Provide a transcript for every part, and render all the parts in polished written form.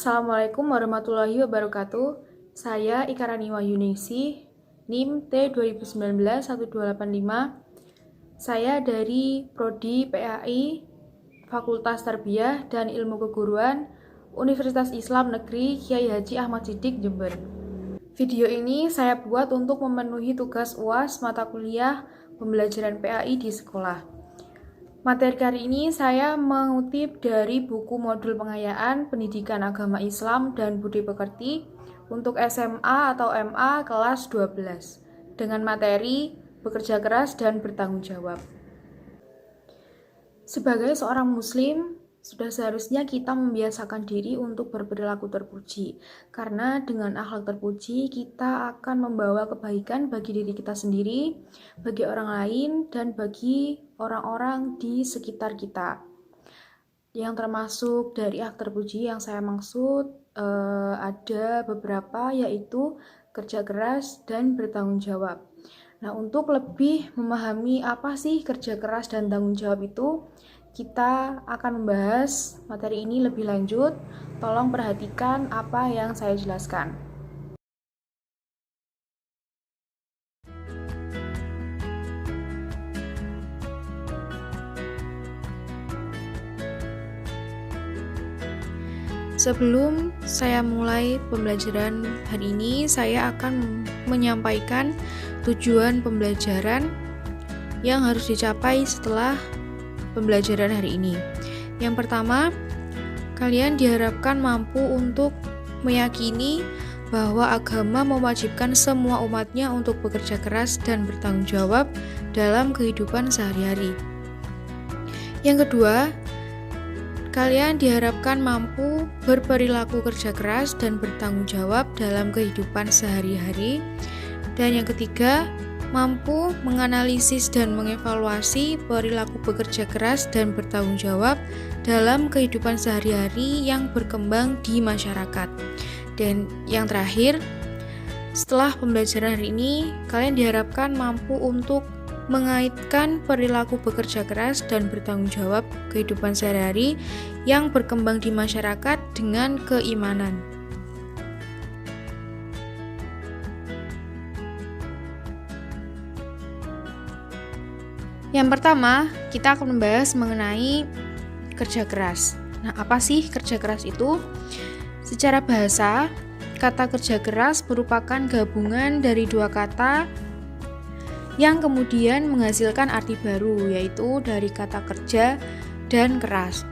Assalamualaikum warahmatullahi wabarakatuh. Saya Ika Rani Wahyuningsih, NIM T2019-1285. Saya dari Prodi PAI, Fakultas Tarbiyah dan Ilmu Keguruan, Universitas Islam Negeri Kyai Haji Ahmad Siddiq, Jember. Video ini saya buat untuk memenuhi tugas UAS mata kuliah pembelajaran PAI di sekolah. Materi kali ini saya mengutip dari buku modul pengayaan Pendidikan Agama Islam dan Budi Pekerti untuk SMA atau MA kelas 12 dengan materi bekerja keras dan bertanggung jawab. Sebagai seorang muslim, sudah seharusnya kita membiasakan diri untuk berperilaku terpuji, karena dengan akhlak terpuji kita akan membawa kebaikan bagi diri kita sendiri, bagi orang lain, dan bagi orang-orang di sekitar kita. Yang termasuk dari akhlak terpuji yang saya maksud ada beberapa, yaitu kerja keras dan bertanggung jawab. Nah, untuk lebih memahami apa sih kerja keras dan tanggung jawab itu, kita akan membahas materi ini lebih lanjut. Tolong perhatikan apa yang saya jelaskan. Sebelum saya mulai pembelajaran hari ini, saya akan menyampaikan tujuan pembelajaran yang harus dicapai setelah pembelajaran hari ini. Yang pertama, kalian diharapkan mampu untuk meyakini bahwa agama mewajibkan semua umatnya untuk bekerja keras dan bertanggung jawab dalam kehidupan sehari-hari. Yang kedua, kalian diharapkan mampu berperilaku kerja keras dan bertanggung jawab dalam kehidupan sehari-hari. Dan yang ketiga, mampu menganalisis dan mengevaluasi perilaku bekerja keras dan bertanggung jawab dalam kehidupan sehari-hari yang berkembang di masyarakat. Dan yang terakhir, setelah pembelajaran hari ini, kalian diharapkan mampu untuk mengaitkan perilaku bekerja keras dan bertanggung jawab kehidupan sehari-hari yang berkembang di masyarakat dengan keimanan. Yang pertama, kita akan membahas mengenai kerja keras. Nah, apa sih kerja keras itu? Secara bahasa, kata kerja keras merupakan gabungan dari dua kata yang kemudian menghasilkan arti baru, yaitu dari kata kerja dan keras.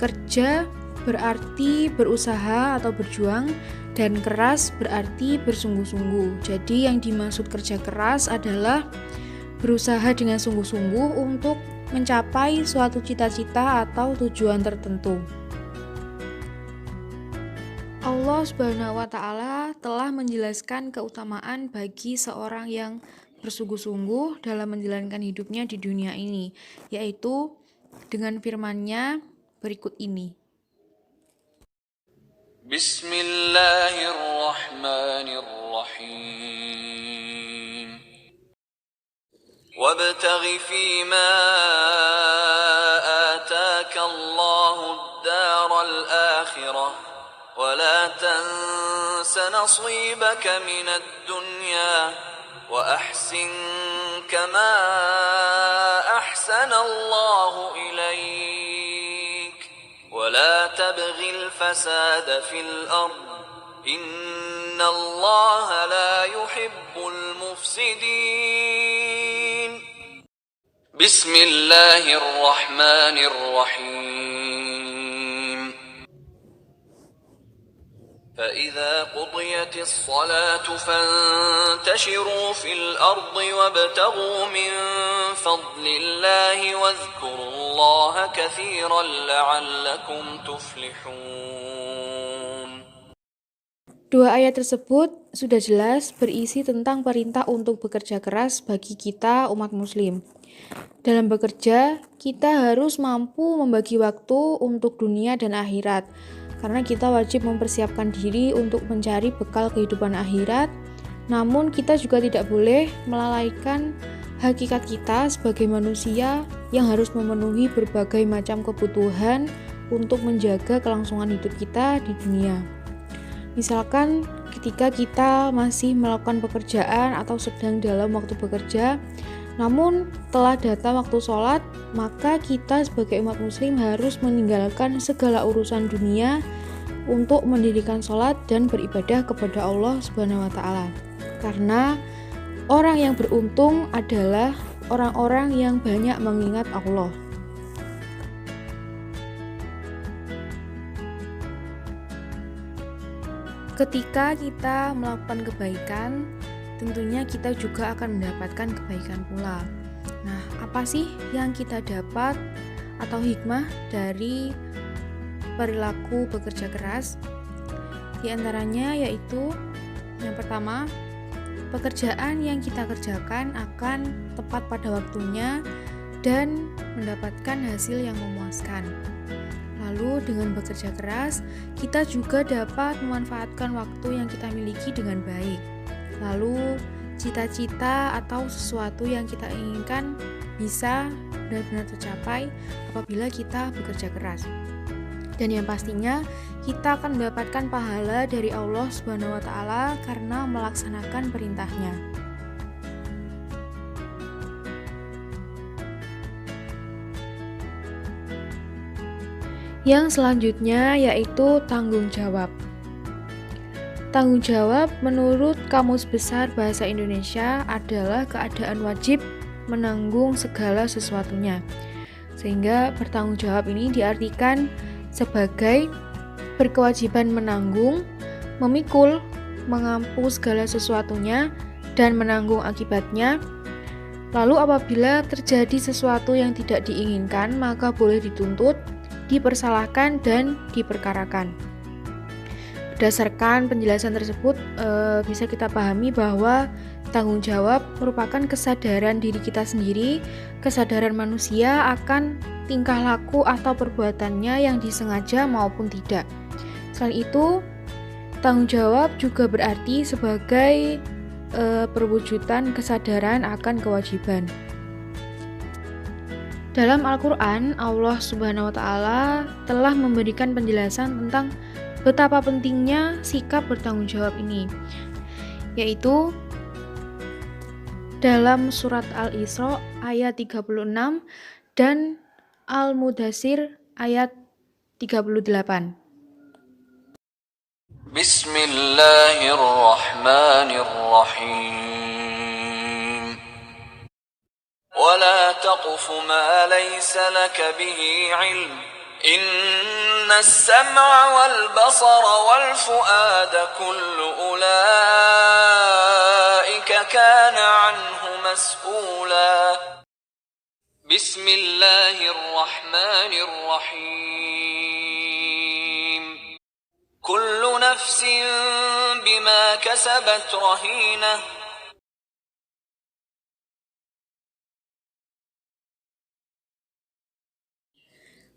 Kerja berarti berusaha atau berjuang, dan keras berarti bersungguh-sungguh. Jadi yang dimaksud kerja keras adalah berusaha dengan sungguh-sungguh untuk mencapai suatu cita-cita atau tujuan tertentu. Allah Subhanahu wa Ta'ala telah menjelaskan keutamaan bagi seorang yang bersungguh-sungguh dalam menjalankan hidupnya di dunia ini, yaitu dengan firman-Nya berikut ini. Bismillahirrahmanirrahim. وابتغ فيما آتاك الله الدار الآخرة ولا تنس نصيبك من الدنيا وأحسن كما أحسن الله إليك ولا تبغ الفساد في الأرض إن الله لا يحب المفسدين بسم الله الرحمن الرحيم فإذا قضيت الصلاة فانتشروا في الأرض وابتغوا من فضل الله واذكروا الله كثيرا لعلكم تفلحون. Dua ayat tersebut sudah jelas berisi tentang perintah untuk bekerja keras bagi kita umat muslim. Dalam bekerja, kita harus mampu membagi waktu untuk dunia dan akhirat, karena kita wajib mempersiapkan diri untuk mencari bekal kehidupan akhirat. Namun kita juga tidak boleh melalaikan hakikat kita sebagai manusia yang harus memenuhi berbagai macam kebutuhan untuk menjaga kelangsungan hidup kita di dunia. Misalkan ketika kita masih melakukan pekerjaan atau sedang dalam waktu bekerja, namun telah datang waktu sholat, maka kita sebagai umat muslim harus meninggalkan segala urusan dunia untuk mendirikan sholat dan beribadah kepada Allah Subhanahu wa Ta'ala. Karena orang yang beruntung adalah orang-orang yang banyak mengingat Allah. Ketika kita melakukan kebaikan, tentunya kita juga akan mendapatkan kebaikan pula. Nah, apa sih yang kita dapat atau hikmah dari perilaku bekerja keras? Di antaranya yaitu yang pertama, pekerjaan yang kita kerjakan akan tepat pada waktunya dan mendapatkan hasil yang memuaskan. Lalu dengan bekerja keras, kita juga dapat memanfaatkan waktu yang kita miliki dengan baik. Lalu cita-cita atau sesuatu yang kita inginkan bisa benar-benar tercapai apabila kita bekerja keras. Dan yang pastinya kita akan mendapatkan pahala dari Allah Subhanahu wa Ta'ala karena melaksanakan perintahnya. Yang selanjutnya yaitu tanggung jawab. Tanggung jawab menurut Kamus Besar Bahasa Indonesia adalah keadaan wajib menanggung segala sesuatunya. Sehingga bertanggung jawab ini diartikan sebagai berkewajiban menanggung, memikul, mengampu segala sesuatunya, dan menanggung akibatnya. Lalu apabila terjadi sesuatu yang tidak diinginkan, maka boleh dituntut, dipersalahkan, dan diperkarakan. Berdasarkan penjelasan tersebut, bisa kita pahami bahwa tanggung jawab merupakan kesadaran diri kita sendiri, kesadaran manusia akan tingkah laku atau perbuatannya yang disengaja maupun tidak. Selain itu, tanggung jawab juga berarti sebagai perwujudan kesadaran akan kewajiban. Dalam Al-Quran, Allah Subhanahu wa Ta'ala telah memberikan penjelasan tentang betapa pentingnya sikap bertanggung jawab ini, yaitu dalam surat Al-Isra ayat 36 dan Al-Mudaththir ayat 38. Bismillahirrahmanirrahim. ولا تقف ما ليس لك به علم إن السمع والبصر والفؤاد كل أولئك كان عنه مسؤولا بسم الله الرحمن الرحيم كل نفس بما كسبت رهينة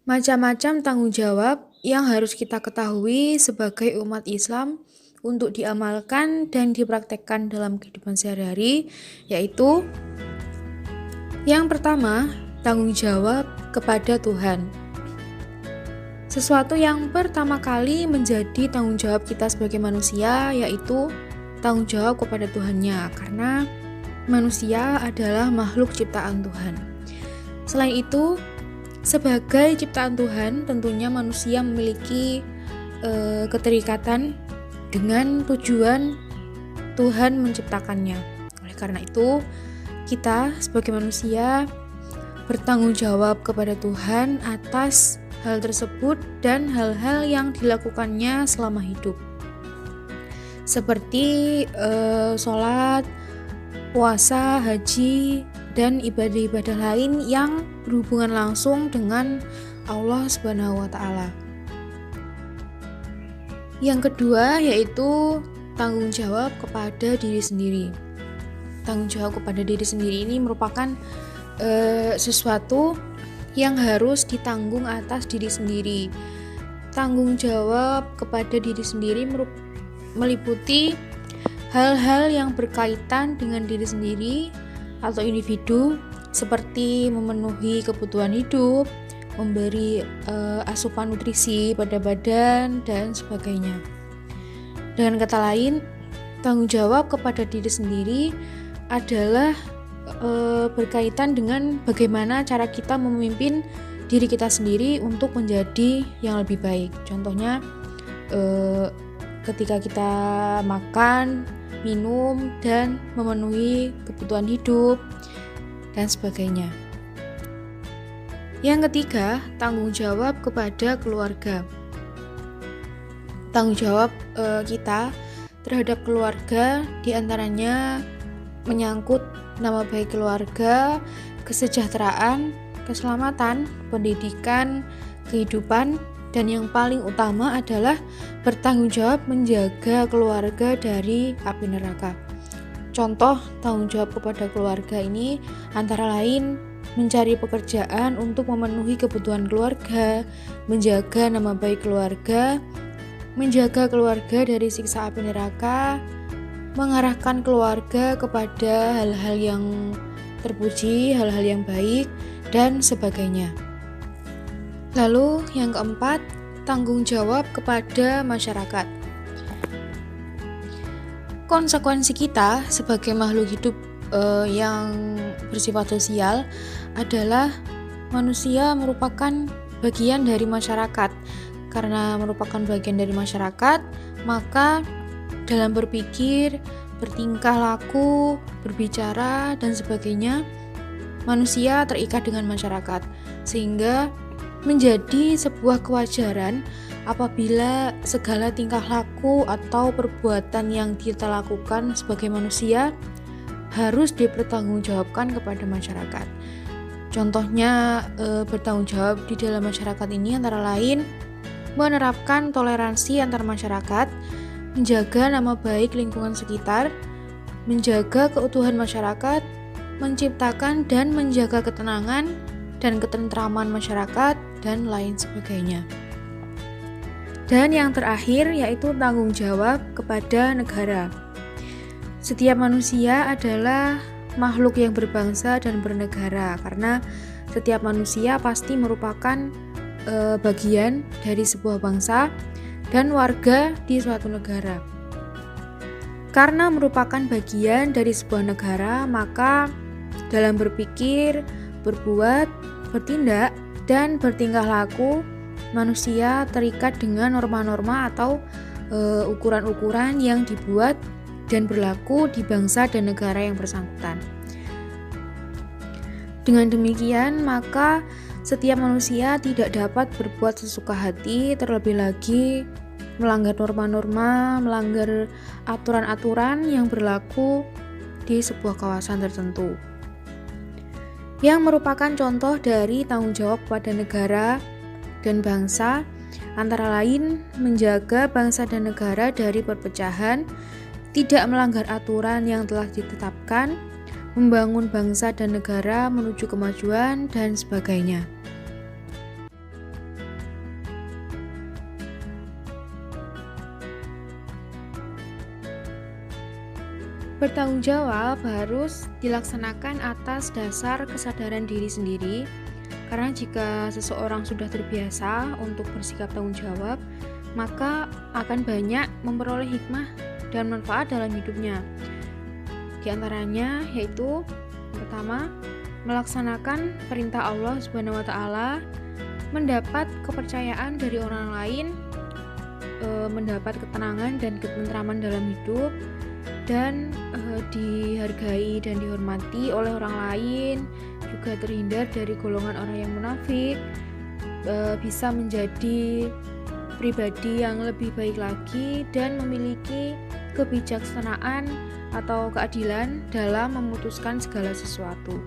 Macam-macam tanggung jawab yang harus kita ketahui sebagai umat Islam untuk diamalkan dan dipraktekkan dalam kehidupan sehari-hari, yaitu yang pertama, tanggung jawab kepada Tuhan. Sesuatu yang pertama kali menjadi tanggung jawab kita sebagai manusia yaitu tanggung jawab kepada Tuhannya, karena manusia adalah makhluk ciptaan Tuhan. Selain itu, sebagai ciptaan Tuhan, tentunya manusia memiliki keterikatan dengan tujuan Tuhan menciptakannya. Oleh karena itu, kita sebagai manusia bertanggung jawab kepada Tuhan atas hal tersebut dan hal-hal yang dilakukannya selama hidup. Seperti sholat, puasa, haji, dan ibadah-ibadah lain yang berhubungan langsung dengan Allah Subhanahu wa Ta'ala. Yang kedua yaitu tanggung jawab kepada diri sendiri. Tanggung jawab kepada diri sendiri ini merupakan sesuatu yang harus ditanggung atas diri sendiri. Tanggung jawab kepada diri sendiri meliputi hal-hal yang berkaitan dengan diri sendiri atau individu, seperti memenuhi kebutuhan hidup, memberi asupan nutrisi pada badan dan sebagainya. Dengan kata lain, tanggung jawab kepada diri sendiri adalah berkaitan dengan bagaimana cara kita memimpin diri kita sendiri untuk menjadi yang lebih baik. Contohnya ketika kita makan, minum, dan memenuhi kebutuhan hidup dan sebagainya. Yang ketiga, tanggung jawab kepada keluarga. Tanggung jawab kita terhadap keluarga diantaranya menyangkut nama baik keluarga, kesejahteraan, keselamatan, pendidikan, kehidupan, dan yang paling utama adalah bertanggung jawab menjaga keluarga dari api neraka. Contoh tanggung jawab kepada keluarga ini antara lain mencari pekerjaan untuk memenuhi kebutuhan keluarga, menjaga nama baik keluarga, menjaga keluarga dari siksa api neraka, mengarahkan keluarga kepada hal-hal yang terpuji, hal-hal yang baik, dan sebagainya. Lalu yang keempat, tanggung jawab kepada masyarakat. Konsekuensi kita sebagai makhluk hidup yang bersifat sosial adalah manusia merupakan bagian dari masyarakat. Karena merupakan bagian dari masyarakat, maka dalam berpikir, bertingkah laku, berbicara, dan sebagainya, manusia terikat dengan masyarakat, sehingga menjadi sebuah kewajaran apabila segala tingkah laku atau perbuatan yang kita lakukan sebagai manusia harus dipertanggungjawabkan kepada masyarakat. Contohnya bertanggung jawab di dalam masyarakat ini antara lain menerapkan toleransi antar masyarakat, menjaga nama baik lingkungan sekitar, menjaga keutuhan masyarakat, menciptakan dan menjaga ketenangan dan ketentraman masyarakat, dan lain sebagainya. Dan yang terakhir yaitu tanggung jawab kepada negara. Setiap manusia adalah makhluk yang berbangsa dan bernegara, karena setiap manusia pasti merupakan bagian dari sebuah bangsa dan warga di suatu negara. Karena merupakan bagian dari sebuah negara, maka dalam berpikir, berbuat, bertindak, dan bertingkah laku, manusia terikat dengan norma-norma atau ukuran-ukuran yang dibuat dan berlaku di bangsa dan negara yang bersangkutan. Dengan demikian, maka setiap manusia tidak dapat berbuat sesuka hati, terlebih lagi melanggar norma-norma, melanggar aturan-aturan yang berlaku di sebuah kawasan tertentu. Yang merupakan contoh dari tanggung jawab pada negara dan bangsa, antara lain menjaga bangsa dan negara dari perpecahan, tidak melanggar aturan yang telah ditetapkan, membangun bangsa dan negara menuju kemajuan, dan sebagainya. Bertanggung jawab harus dilaksanakan atas dasar kesadaran diri sendiri, karena jika seseorang sudah terbiasa untuk bersikap tanggung jawab, maka akan banyak memperoleh hikmah dan manfaat dalam hidupnya. Di antaranya yaitu pertama, melaksanakan perintah Allah Subhanahu wa taala, mendapat kepercayaan dari orang lain, mendapat ketenangan dan ketentraman dalam hidup, dan dihargai dan dihormati oleh orang lain, juga terhindar dari golongan orang yang munafik, bisa menjadi pribadi yang lebih baik lagi, dan memiliki kebijaksanaan atau keadilan dalam memutuskan segala sesuatu.